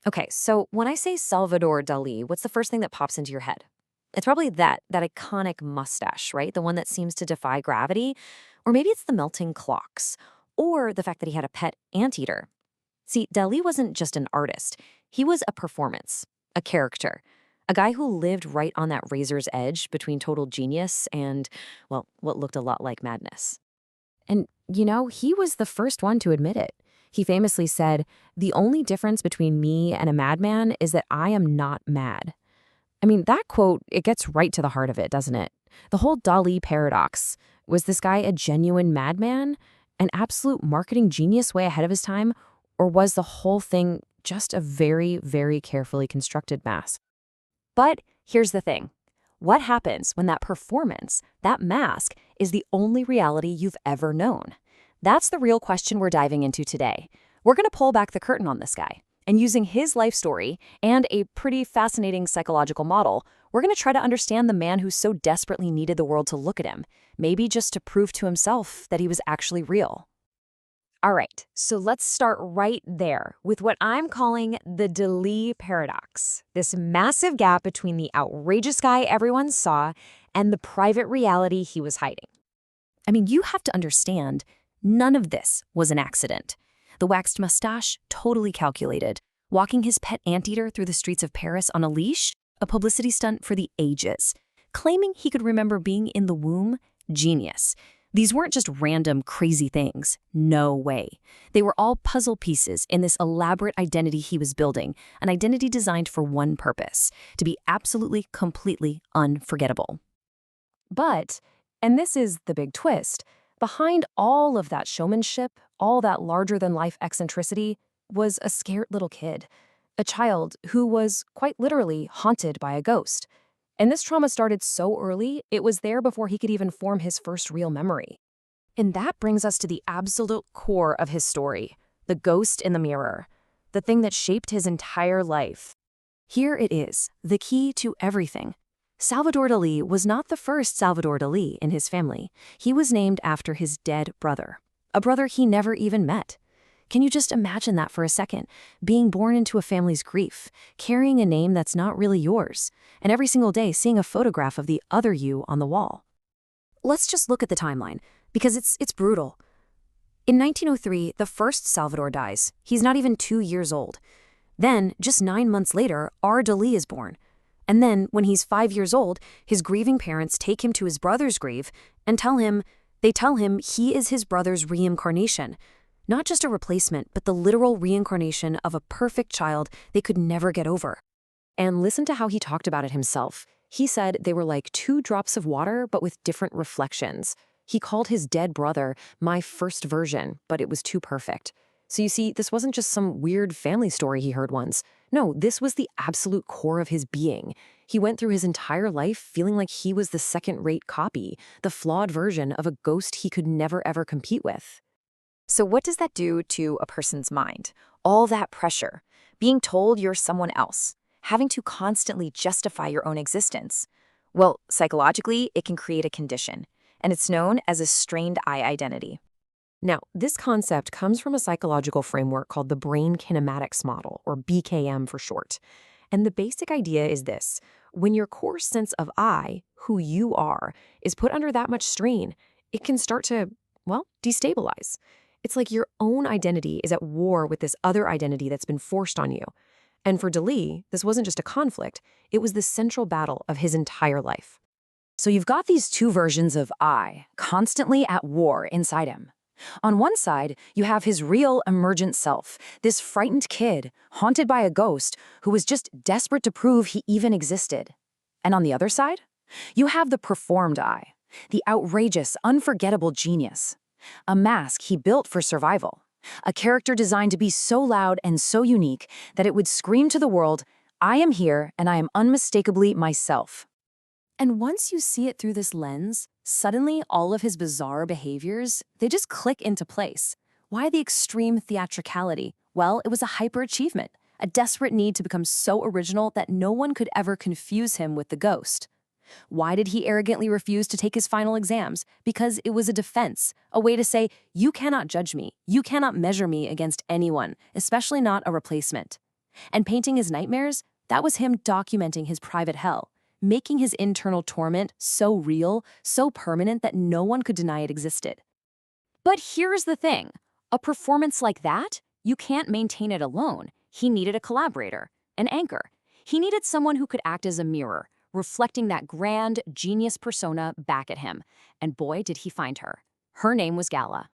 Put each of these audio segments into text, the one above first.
Okay, so when I say Salvador Dalí, what's the first thing that pops into your head? It's probably that iconic mustache, right? The one that seems to defy gravity. Or maybe it's the melting clocks. Or the fact that he had a pet anteater. See, Dalí wasn't just an artist. He was a performance, a character, a guy who lived right on that razor's edge between total genius and, well, what looked a lot like madness. And, he was the first one to admit it. He famously said, "The only difference between me and a madman is that I am not mad." I mean, that quote, it gets right to the heart of it, doesn't it? The whole Dalí paradox. Was this guy a genuine madman? An absolute marketing genius way ahead of his time? Or was the whole thing just a very, very carefully constructed mask? But here's the thing. What happens when that performance, that mask, is the only reality you've ever known? That's the real question we're diving into today. We're going to pull back the curtain on this guy. And using his life story and a pretty fascinating psychological model, we're going to try to understand the man who so desperately needed the world to look at him, maybe just to prove to himself that he was actually real. All right, so let's start right there with what I'm calling the Dalí paradox, this massive gap between the outrageous guy everyone saw and the private reality he was hiding. I mean, you have to understand, none of this was an accident. The waxed mustache, totally calculated. Walking his pet anteater through the streets of Paris on a leash, a publicity stunt for the ages. Claiming he could remember being in the womb, genius. These weren't just random, crazy things. No way. They were all puzzle pieces in this elaborate identity he was building, an identity designed for one purpose, to be absolutely, completely unforgettable. But, and this is the big twist, behind all of that showmanship, all that larger-than-life eccentricity, was a scared little kid, a child who was quite literally haunted by a ghost. And this trauma started so early, it was there before he could even form his first real memory. And that brings us to the absolute core of his story, the ghost in the mirror, the thing that shaped his entire life. Here it is, the key to everything. Salvador Dalí was not the first Salvador Dalí in his family. He was named after his dead brother, a brother he never even met. Can you just imagine that for a second? Being born into a family's grief, carrying a name that's not really yours, and every single day seeing a photograph of the other you on the wall. Let's just look at the timeline, because it's brutal. In 1903, the first Salvador dies. He's not even 2 years old. Then, just 9 months later, our Dalí is born. And then, when he's 5 years old, his grieving parents take him to his brother's grave and tell him he is his brother's reincarnation. Not just a replacement, but the literal reincarnation of a perfect child they could never get over. And listen to how he talked about it himself. He said they were like 2 drops of water, but with different reflections. He called his dead brother my first version, but it was too perfect. So you see, this wasn't just some weird family story he heard once. No, this was the absolute core of his being. He went through his entire life feeling like he was the second-rate copy, the flawed version of a ghost he could never ever compete with. So what does that do to a person's mind? All that pressure, being told you're someone else, having to constantly justify your own existence. Well, psychologically, it can create a condition, and it's known as a strained I identity. Now, this concept comes from a psychological framework called the Brain Kinematics Model, or BKM for short. And the basic idea is this: when your core sense of I, who you are, is put under that much strain, it can start to, well, destabilize. It's like your own identity is at war with this other identity that's been forced on you. And for Dalí, this wasn't just a conflict, it was the central battle of his entire life. So you've got these 2 versions of I, constantly at war inside him. On one side, you have his real emergent self, this frightened kid, haunted by a ghost, who was just desperate to prove he even existed. And on the other side, you have the performed I, the outrageous, unforgettable genius. A mask he built for survival. A character designed to be so loud and so unique that it would scream to the world, "I am here and I am unmistakably myself." And once you see it through this lens, suddenly all of his bizarre behaviors, they just click into place. Why the extreme theatricality? Well, it was a hyperachievement, a desperate need to become so original that no one could ever confuse him with the ghost. Why did he arrogantly refuse to take his final exams? Because it was a defense, a way to say, you cannot judge me, you cannot measure me against anyone, especially not a replacement. And painting his nightmares, that was him documenting his private hell, making his internal torment so real, so permanent that no one could deny it existed. But here's the thing. A performance like that, you can't maintain it alone. He needed a collaborator, an anchor. He needed someone who could act as a mirror, reflecting that grand, genius persona back at him. And boy, did he find her. Her name was Gala.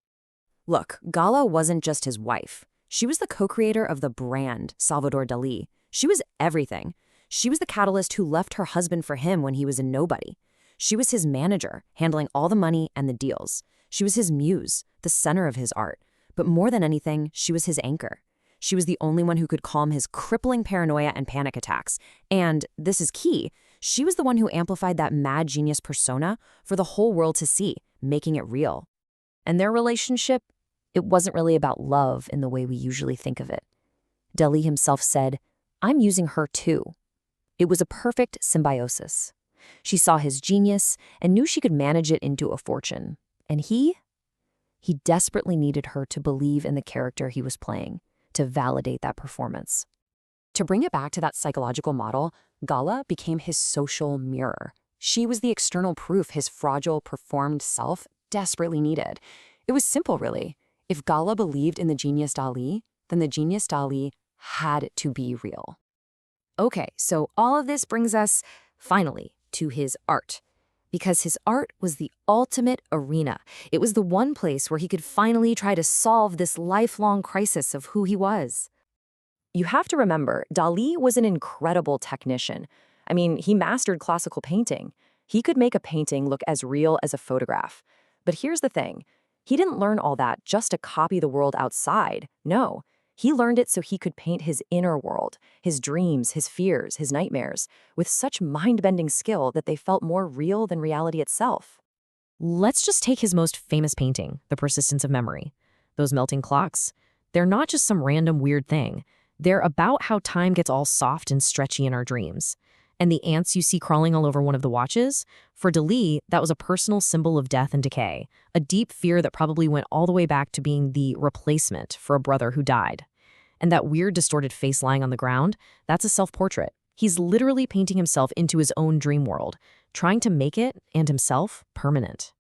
Look, Gala wasn't just his wife. She was the co-creator of the brand, Salvador Dalí. She was everything. She was the catalyst who left her husband for him when he was a nobody. She was his manager, handling all the money and the deals. She was his muse, the center of his art. But more than anything, she was his anchor. She was the only one who could calm his crippling paranoia and panic attacks. And, this is key, she was the one who amplified that mad genius persona for the whole world to see, making it real. And their relationship, it wasn't really about love in the way we usually think of it. Dalí himself said, "I'm using her too." It was a perfect symbiosis. She saw his genius and knew she could manage it into a fortune. And he desperately needed her to believe in the character he was playing, to validate that performance. To bring it back to that psychological model, Gala became his social mirror. She was the external proof his fragile, performed self desperately needed. It was simple, really. If Gala believed in the genius Dalí, then the genius Dalí had to be real. Okay, so all of this brings us, finally, to his art. Because his art was the ultimate arena. It was the one place where he could finally try to solve this lifelong crisis of who he was. You have to remember, Dalí was an incredible technician. I mean, he mastered classical painting. He could make a painting look as real as a photograph. But here's the thing. He didn't learn all that just to copy the world outside. No. He learned it so he could paint his inner world, his dreams, his fears, his nightmares, with such mind-bending skill that they felt more real than reality itself. Let's just take his most famous painting, The Persistence of Memory. Those melting clocks, they're not just some random weird thing. They're about how time gets all soft and stretchy in our dreams. And the ants you see crawling all over one of the watches? For Dalí, that was a personal symbol of death and decay, a deep fear that probably went all the way back to being the replacement for a brother who died. And that weird distorted face lying on the ground, that's a self-portrait. He's literally painting himself into his own dream world, trying to make it, and himself, permanent.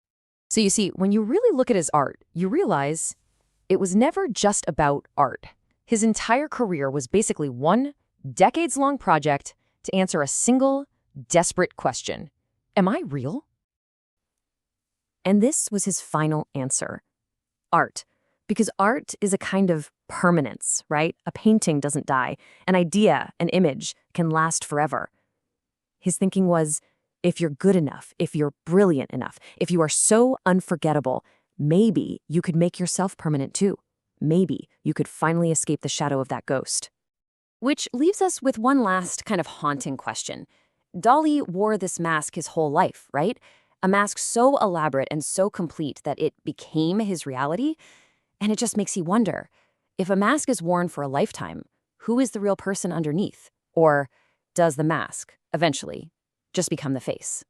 So you see, when you really look at his art, you realize it was never just about art. His entire career was basically one decades-long project to answer a single, desperate question. Am I real? And this was his final answer. Art. Because art is a kind of permanence, right? A painting doesn't die. An idea, an image, can last forever. His thinking was, if you're good enough, if you're brilliant enough, if you are so unforgettable, maybe you could make yourself permanent too. Maybe you could finally escape the shadow of that ghost. Which leaves us with one last kind of haunting question. Dalí wore this mask his whole life, right? A mask so elaborate and so complete that it became his reality. And it just makes you wonder, if a mask is worn for a lifetime, who is the real person underneath? Or does the mask, eventually, just become the face?